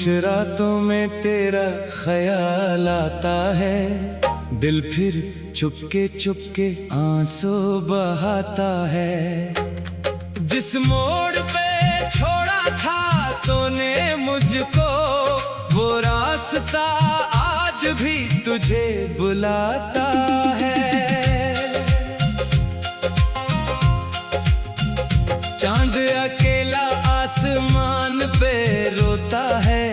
रातों में तेरा ख्याल आता है, दिल फिर चुपके चुपके आंसू बहाता है। जिस मोड़ पे छोड़ा था तूने मुझको, वो रास्ता आज भी तुझे बुलाता है। चांद अकेला आसमान पे रोता है,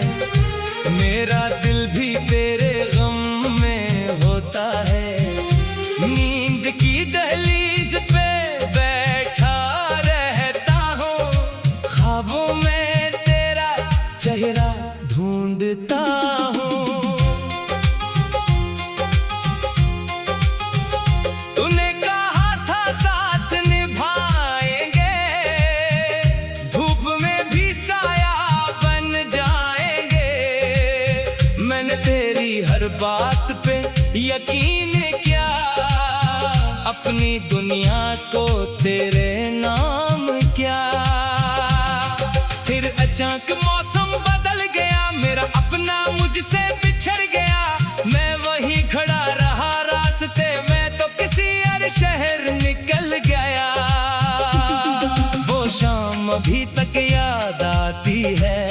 मेरा दिल भी तेरे गम में होता है। नींद की दहलीज पे बैठा रहता हूँ, ख्वाबों में तेरा चेहरा ढूंढता हूँ। तूने कहा था साथ निभाएंगे, धूप में भी साया बन जाएंगे। मैंने तेरी हर बात पे यकीन किया, अपनी दुनिया को तेरे नाम किया। फिर अचानक मौसम बदल गया, मेरा अपना मुझसे बिछड़ गया। मैं वहीं खड़ा रहा रास्ते में, तो किसी और शहर निकल गया। वो शाम अभी तक याद आती है,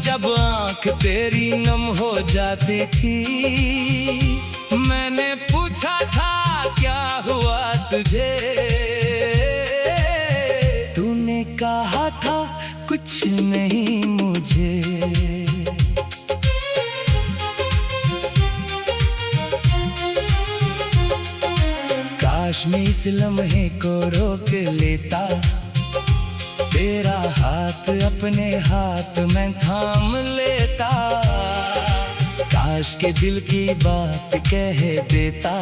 जब आंख तेरी नम हो जाती थी। मैंने पूछा था क्या हुआ तुझे, तूने कहा था कुछ नहीं मुझे। काश मैं इस लम्हे को रोक लेता, तेरा हाथ अपने हाथ में थाम लेता। काश के दिल की बात कह देता,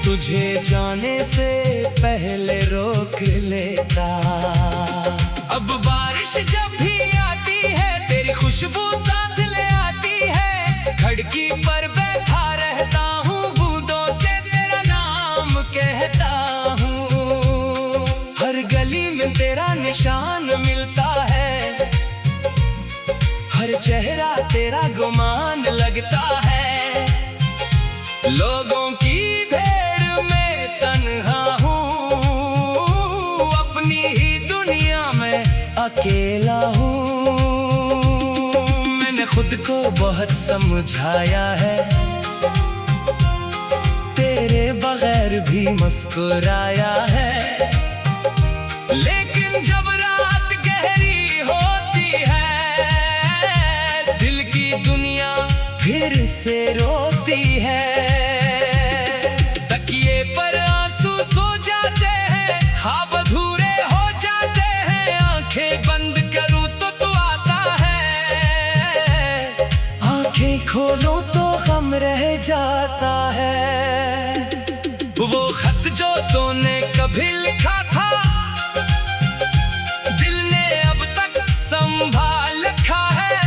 तुझे जाने से पहले रोक लेता। अब बारिश जब भी आती है, तेरी खुशबू साथ ले आती है। खिड़की पर बैठा रहता हूँ, बूंदों से तेरा नाम कहता हूँ। हर गली में तेरा निशान मिलता है, हर चेहरा तेरा गुमान लगता है। लोगों की भीड़ में तन्हा हूँ, अपनी ही दुनिया में अकेला हूँ। मैंने खुद को बहुत समझाया है, तेरे बगैर भी मुस्कुराया है। लेकिन जब रात गहरी होती है, दिल की दुनिया फिर से रोती है। तकिए पर आंसू सो जाते हैं, ख्वाब अधूरे हो जाते हैं। आंखें बंद करूं तो तू आता है, आंखें खोलूं तो गम रह जाता है। वो खत जो तूने कभी लिखा था, संभाल रखा है।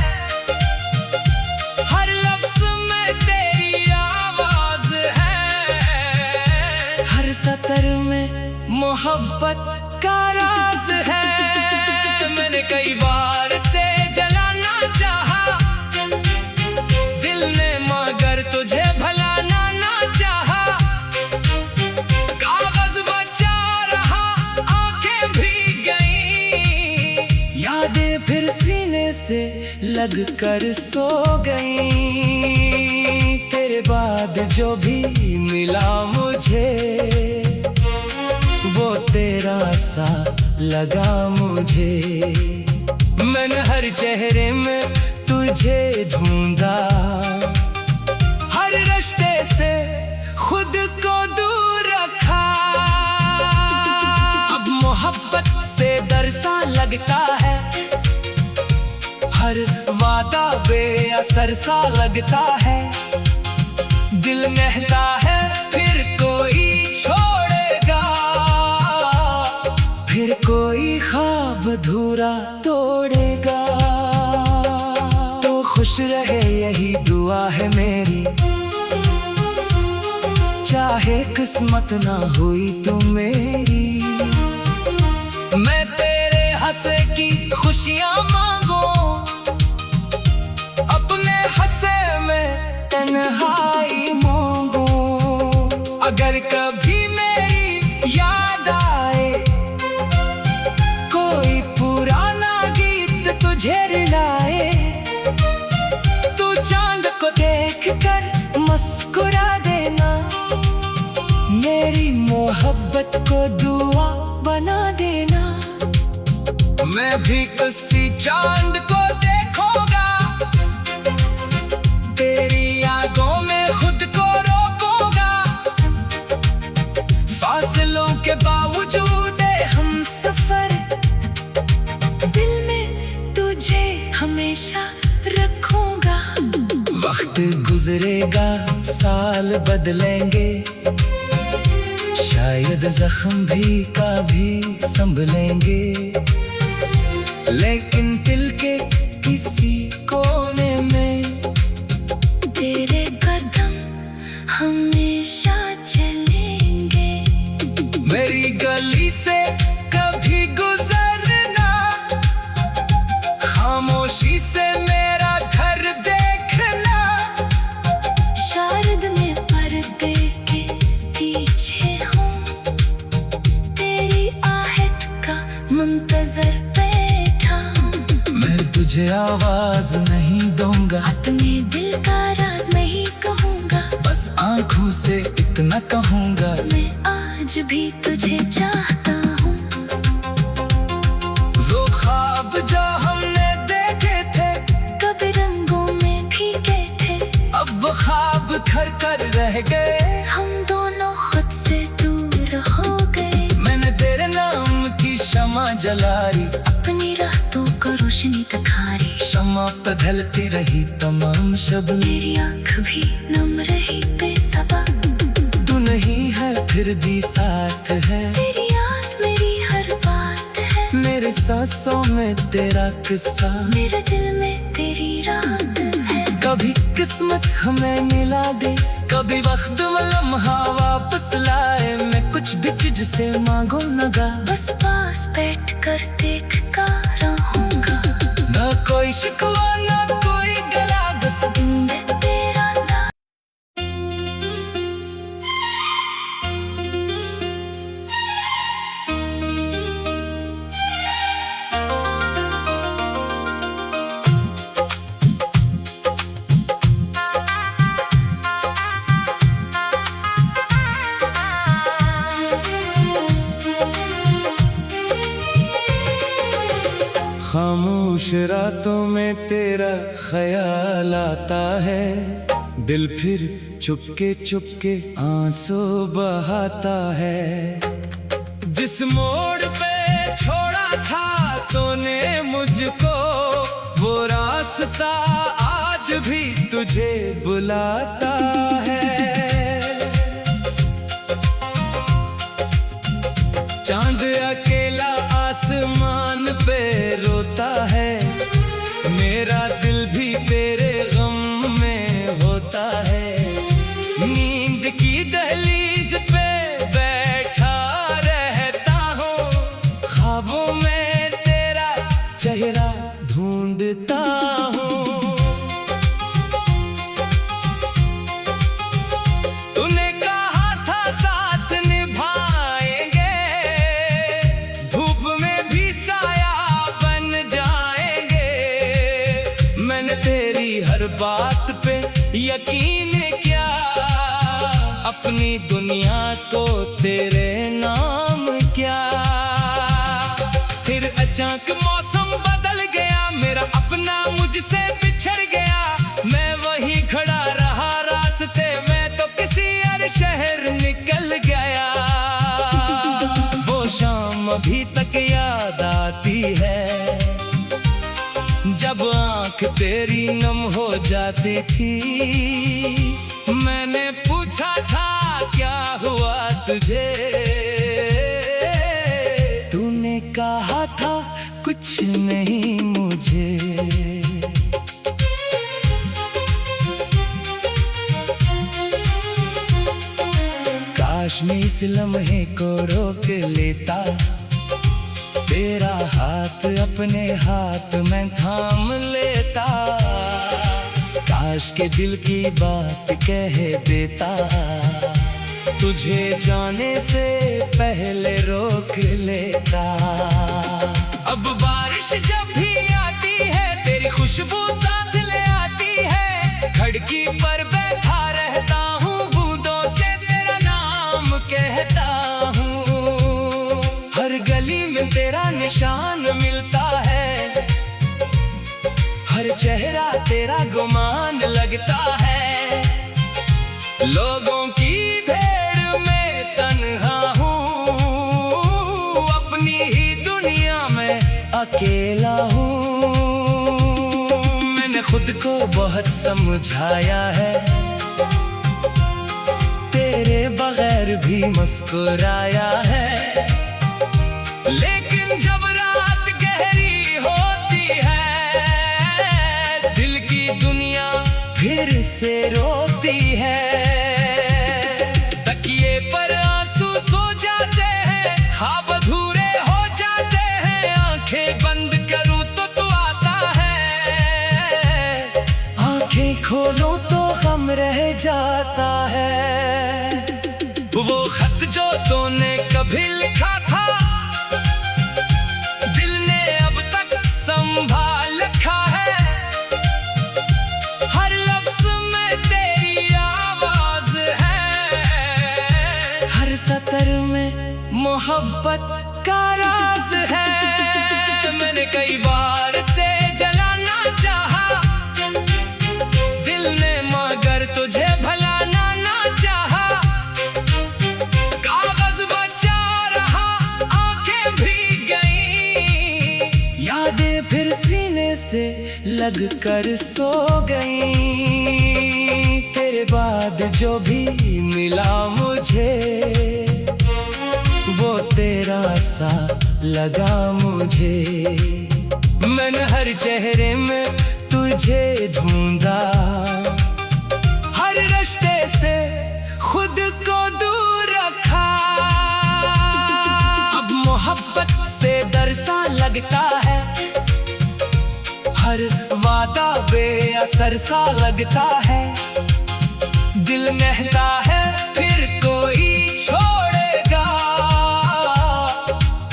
हर लफ्ज में तेरी आवाज है, हर सतर में मोहब्बत का राज है। मैंने कई बार से जलाना चाहा दिल ने, मगर तुझे भलाना ना चाहा। कागज बचा रहा, आंखें भीग गई, यादें फिर सीने से लग कर सो गई। तेरे बाद जो भी मिला मुझे, वो तेरा सा लगा मुझे। मैंने हर चेहरे में तुझे ढूंढा, हर रिश्ते से खुद को दूर रखा। अब मोहब्बत से डर सा लगता है, हर वादा बेअसर सा लगता है। दिल कहता है फिर कोई छोड़ेगा, फिर कोई ख्वाब अधूरा तोड़ेगा। तो खुश रहे यही दुआ है मेरी, चाहे किस्मत ना हुई तो मेरी। मैं तेरे हंसे की खुशियाँ मांगूं, तन्हाई मांगू। अगर कभी मेरी याद आए कोई पुराना गीत तुझे रुलाए, तू चांद को देख कर मुस्कुरा देना, मेरी मोहब्बत को दुआ बना देना। मैं भी उसी चांद को देखूंगा, तेरी यादों में खुद को रोकूंगा। फासलों के बावजूद हम सफर, दिल में तुझे हमेशा रखूंगा। वक्त गुजरेगा, साल बदलेंगे, शायद जख्म भी कभी संभलेंगे, लेकिन दिल के किसी कोने में तेरे कदम हमेशा चलेंगे। मेरी गली से कभी गुजरना, खामोशी से मेरा घर देखना, शायद मैं पर्दे के पीछे हूँ, तेरी आहट का मुंतजर बैठा। मैं तुझे आवाज नहीं दूंगा, अपने दिल का राज नहीं कहूँगा, बस आंखों से इतना कहूँगा, मैं आज भी तुझे चाहता हूँ। वो ख्वाब जो हमने देखे थे, कभी रंगों में भीगे थे, अब वो ख्वाब घर कर रह गए, हम दोनों खुद से दूर हो गए। मैंने तेरे नाम की शमा जलाई, अपनी रातों को रोशनी दिखाई, शमा पे ढलती रही तमाम शब, मेरी आँख भी नम रही बेसबा। तू नहीं है फिर भी साथ है, तेरी याद मेरी हर बात है, मेरे सांसों में तेरा किस्सा, मेरे दिल में तेरी रात है। कभी किस्मत हमें मिला दे, कभी वक्त वो लम्हा वापस लाए, मैं कुछ भी तुझसे मांगू नगा, बस पास बैठ कर देखता रहूंगा। ना कोई शिकवा ना कोई गला, बस मैं तेरा नाम। खामोश रातों में तेरा ख्याल आता है, दिल फिर चुपके चुपके आंसू बहाता है। जिस मोड़ पे छोड़ा था तूने मुझको, वो रास्ता आज भी तुझे बुलाता है। चांद अकेला आसमान पे रोता है, मेरा दिल भी तेरे गम में होता है। नींद की दहलीज पे बैठा रहता हूँ, ख्वाबों में तेरा चेहरा ढूंढता हूँ। तूने कहा था साथ निभाएंगे, धूप में भी साया बन जाएंगे। मैंने तेरी हर बात पे यकीन किया, अपनी दुनिया को तेरे नाम किया। फिर अचानक मौसम बदल गया, मेरा अपना मुझसे बिछड़ गया। मैं वहीं खड़ा रहा रास्ते में, तो किसी और शहर निकल गया। वो शाम अभी तक याद आती है, जब आंख तेरी नम हो जाती थी। मैंने पूछा था क्या हुआ तुझे, तूने कहा था कुछ नहीं मुझे। काश मैं इस लम्हे को रोक लेता, तेरा हाथ अपने हाथ में थाम लेता। काश के दिल की बात कह देता, तुझे जाने से पहले रोक लेता। अब बारिश जब भी आती है तेरी खुशबू साथ ले आती है, खिड़की पर बैठा रहता हूँ बूंदों से तेरा नाम कहता हूँ। हर गली में तेरा निशान मिलता है, हर चेहरा तेरा गुमान लगता है। लोगों की भीड़ में तन्हा हूँ, अपनी ही दुनिया में अकेला हूँ। मैंने खुद को बहुत समझाया है, तेरे बगैर भी मुस्कुराया है। लेकिन जब रात गहरी होती है, दिल की दुनिया फिर से रोती है। तकिए पर आंसू सो जाते हैं, ख्वाब अधूरे हो जाते हैं। आंखें बंद करूं तो तू आता है, आंखें खोलो तो गम रह जाता है। वो खत जो तूने कभी लिखा था, दिल ने अब तक संभाल रखा है। हर लफ्ज में तेरी आवाज है, हर सतर में मोहब्बत का राज है। मैंने कई बार से जलाना चाहा दिल ने, मगर तुझे भलाना ना चाहा। कागज बचा रहा, आंखें भीग गई, यादें फिर सीने से लग कर सो गई। तेरे बाद जो भी मिला मुझे, वो तेरा सा लगा मुझे। मैंने हर चेहरे में तुझे ढूंढा, हर रिश्ते से खुद को दूर रखा। अब मोहब्बत से डर सा लगता है, हर वादा बेअसर सा लगता है। दिल महता है फिर कोई छोड़ेगा,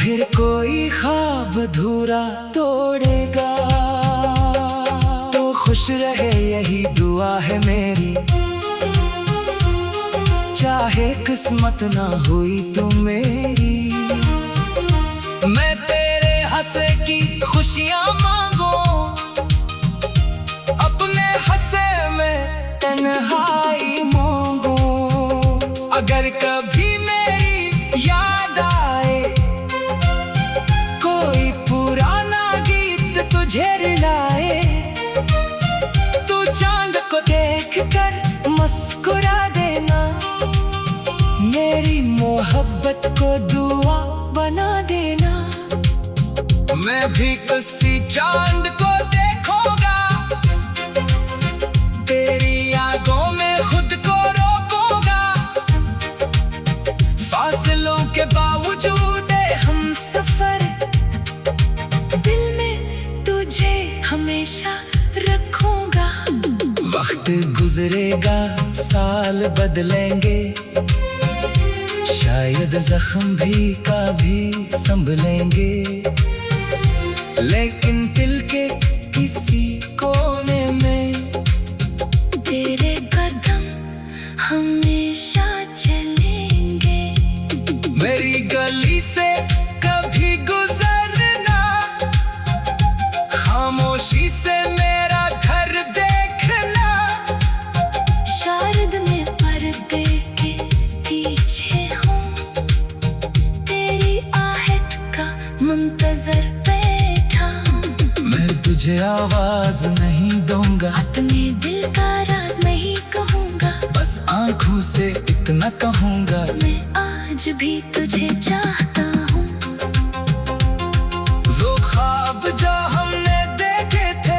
फिर कोई ख्वाब अधूरा तोड़ेगा। तो खुश रहे यही दुआ है मेरी, चाहे किस्मत ना हुई तो मेरी। मैं तेरे हंसे की खुशियां मांगू, अपने हंसे में तन्हाई मांगू। अगर कभी मेरी याद आए, कोई पुराना गीत तुझे रुलाए, तू चांद को देख कर मुस्कुरा देना, मेरी मोहब्बत को दुआ बना देना। मैं भी किसी चांद को देखूंगा, तेरी यादों में खुद को रोकूंगा। फासलों के बावजूद हम सफर, दिल में तुझे हमेशा रखूंगा। वक्त गुजरेगा, साल बदलेंगे, शायद जख्म भी कभी संभलेंगे। लेकिन दिल के किसी कोने में तेरे कदम हमेशा चलेंगे। मेरी गली से कभी गुजरना, खामोशी से मेरा घर देखना। शायद मैं पर्दे के पीछे हूँ, तेरी आहट का मुंतजर बैठा। मैं तुझे आवाज नहीं दूंगा, अपने दिल का राज नहीं कहूँगा। बस आंखों से इतना कहूँगा, मैं आज भी तुझे चाहता हूँ। वो ख्वाब जो हमने देखे थे,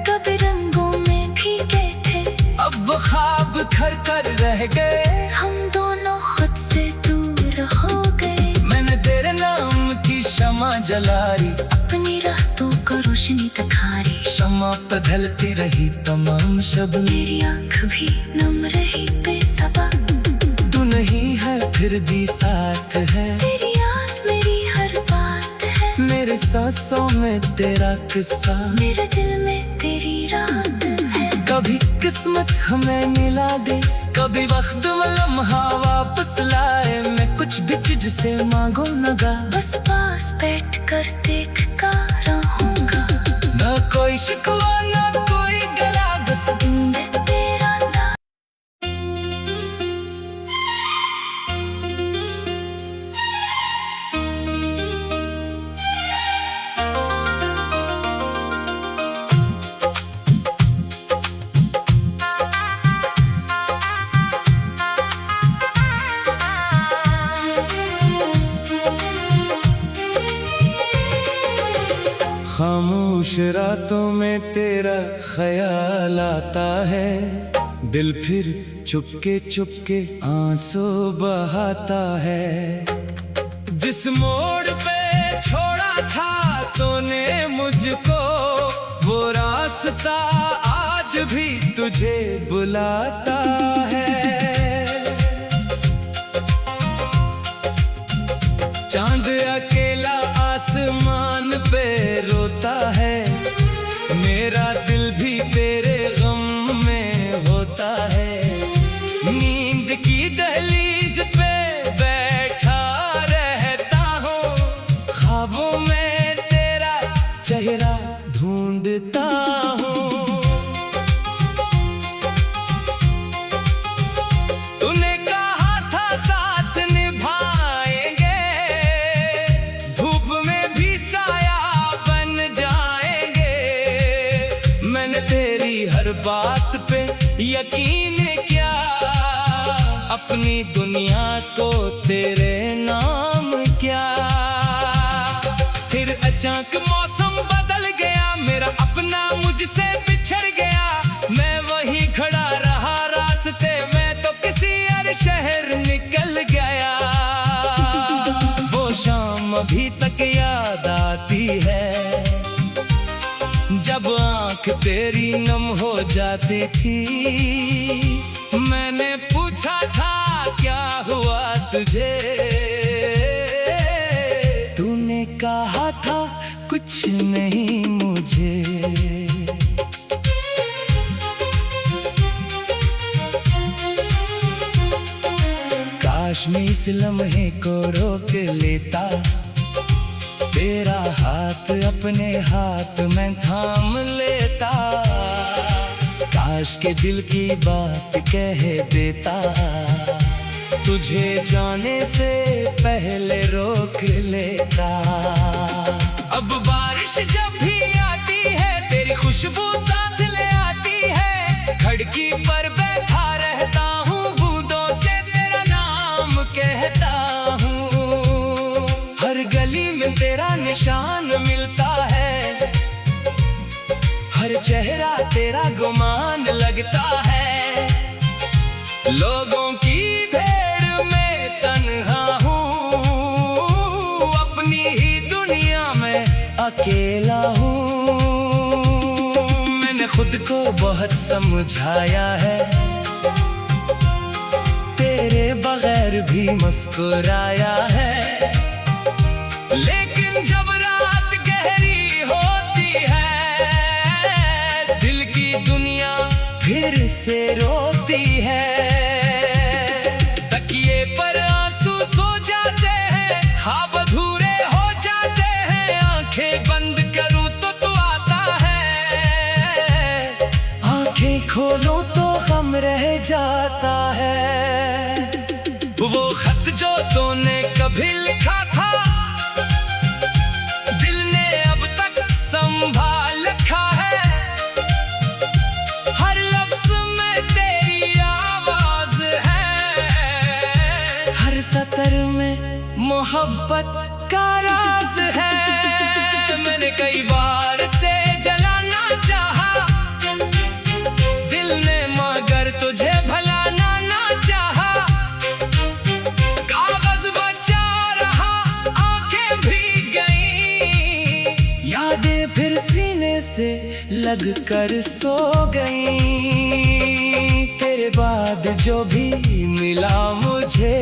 कभी रंगों में भीगे थे, अब वो ख्वाब घर कर रह गए। हम दोनों खुद से दूर हो गए। मैंने तेरे नाम की शमा जलाई, अपनी रातों को रोशनी दिखाई। आसमां पे ढलती रही तमाम शब, मेरी आँख भी नम रही बेसबा। तू नहीं है फिर भी साथ है, तेरी याद मेरी हर बात है। मेरे सांसों में तेरा किस्सा, मेरे दिल में तेरी रात है। कभी किस्मत हमें मिला दे, कभी वक्त में लम्हा वापस लाए। मैं कुछ भी तुझसे मांगो नगा, बस पास बैठ कर देखता रहूंगा। ना कोई शिकवा ना कोई गला, बस मैं तेरा नाम। खामोश रातों में तेरा ख्याल आता है, दिल फिर चुपके चुपके आंसू बहाता है। जिस मोड़ पे छोड़ा था तूने मुझको, वो रास्ता आज भी तुझे बुलाता है। चांद अकेला आसमान पे रोता है, मेरा दिल भी तेरे गम में होता है। नींद की दहलीज पे बैठा रहता हूँ, ख्वाबों में तेरा चेहरा ढूंढता हूँ। तूने कहा था साथ निभाएंगे, धूप में भी साया बन जाएंगे। मैंने तेरी हर बात पे यकीन किया, अपनी दुनिया को तेरे नाम किया। फिर अचानक मौसम बदल गया, मेरा अपना मुझसे बिछड़ गया। मैं वहीं खड़ा रहा रास्ते में, तो किसी और शहर निकल गया। वो शाम अभी तक याद आती है, जब आंख तेरी नम हो जाती थी। मैंने पूछा था क्या हुआ तुझे, तूने कहा था कुछ नहीं मुझे। काश मैं इस लम्हे को रोक लेता, तेरा हाथ अपने हाथ में थाम लेता। काश के दिल की बात कह देता, तुझे जाने से पहले रोक लेता। अब बारिश जब भी आती है, तेरी खुशबू साथ ले आती है। खिड़की पर बैठा रहता हूँ, बूंदों से तेरा नाम कहता हूँ। हर गली में तेरा निशान मिलता है, हर चेहरा तेरा गुमान लगता है। लोगों की भीड़ में तन्हा हूँ, अपनी ही दुनिया में अकेला हूँ। मैंने खुद को बहुत समझाया है, तेरे बगैर भी मुस्कुराया है। लेकिन जब रात गहरी होती है, दिल की दुनिया फिर से रोती है। तकिए पर आंसू सो जाते हैं, ख्वाब अधूरे हो जाते हैं। आंखें बंद करूं तो तू आता है, आंखें खोलूं तो गम रह जाता है। वो खत जो तूने कभी लिखा था, दिल ने अब तक संभाल रखा है। हर लफ्ज में तेरी आवाज है, हर सतर में मोहब्बत का राज है। मैंने कई बार से जलाना चाहा, दिल ने मगर तुझे भलाना ना चाहा। कागज बचा रहा, आंखें भीग गई, यादें फिर सीने से लग कर सो गई। तेरे बाद जो भी मिला मुझे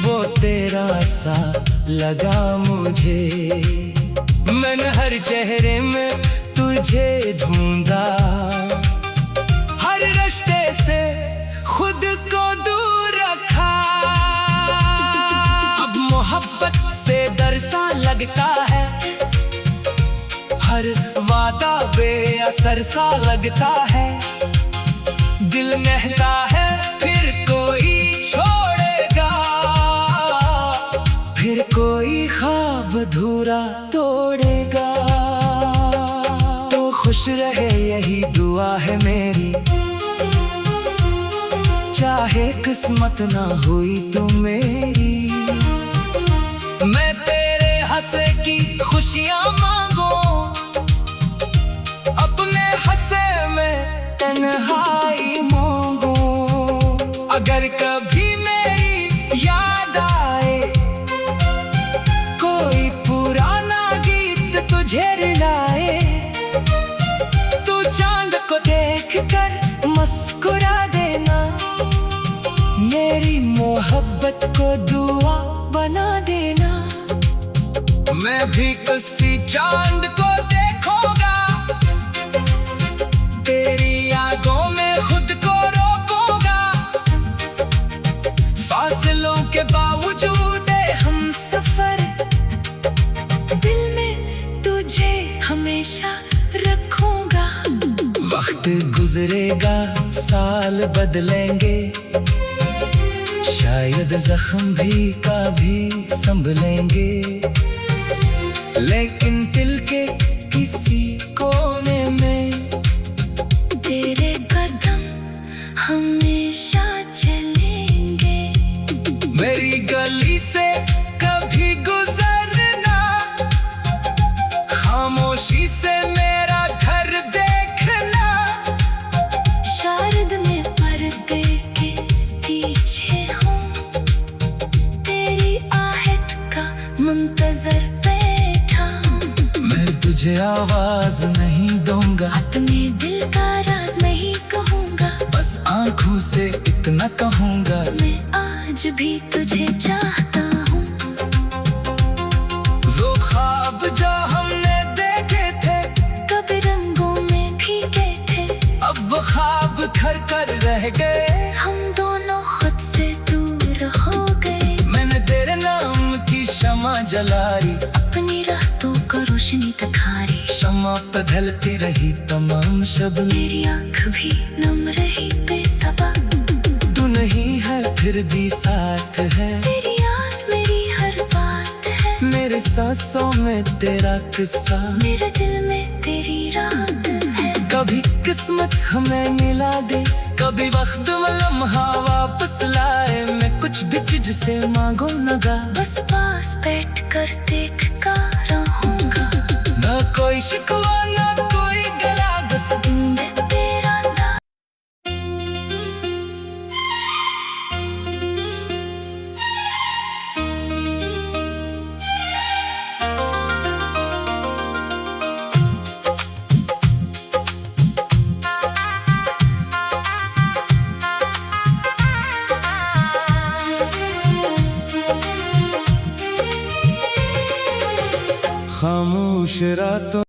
वो तेरा सा लगा मुझे। मैंने हर चेहरे में तुझे ढूंढा, हर रिश्ते से खुद को दूर रखा। अब मोहब्बत से डर सा लगता है, हर वादा बेअसर सा लगता है। दिल कहता है फिर कोई छोड़ेगा, फिर कोई ख्वाब अधूरा तोड़ेगा। तो खुश रहे यही दुआ है मेरी, चाहे किस्मत ना हुई तू मेरी। मैं तेरे हंसे की खुशियां मांगू, अपने हंसे में तन्हाई मांगू। अगर कभी मेरी याद आए कोई पुराना गीत तुझे रुलाए, तू चांद को देख कर मुस्कुरा देना। मेरी मोहब्बत को दुआ बना देना। मैं भी किसी चांद को देखूंगा, तेरी यादों में खुद को रोकूंगा। फासलों के बावजूद हम सफर, दिल में तुझे हमेशा रखूंगा। वक्त गुजरेगा साल बदलेंगे, शायद जख्म भी कभी संभलेंगे। लेकिन दिल के किसी कोने में तेरे कदम हमेशा चलेंगे। मेरी गली से कभी गुजरना, खामोशी से मेरा घर देखना। शायद मैं पर्दे के पीछे हूँ, तेरी आहट का मुंतजर बैठा। मैं तुझे आवाज नहीं दूंगा, अपने दिल का राज नहीं कहूँगा। बस आंखों से इतना कहूँगा, मैं आज भी तुझे चाहता हूँ। वो ख्वाब जो हमने देखे थे कभी रंगों में भीगे थे, अब वो ख्वाब घर कर रह गए। हम दोनों खुद से दूर हो गए। मैंने तेरे नाम की शमा जलाई, अपनी रातों को रोशनी दिखारी। शमा पे ढलती रही तमाम शब, मेरी आँख भी नम रही बेसबा। तू नहीं है फिर भी साथ है, तेरी याद मेरी हर बात है। मेरे सांसों में तेरा किस्सा, मेरे दिल में तेरी रात है। कभी किस्मत हमें मिला दे, कभी वक्त में लम्हा वापस लाए। मैं कुछ भी तुझसे मांगू नगा, बस पास बैठ कर देखता रहूंगा। ना कोई शिकवा ना कोई गला, बस मैं तेरा नाम। खामोश रातों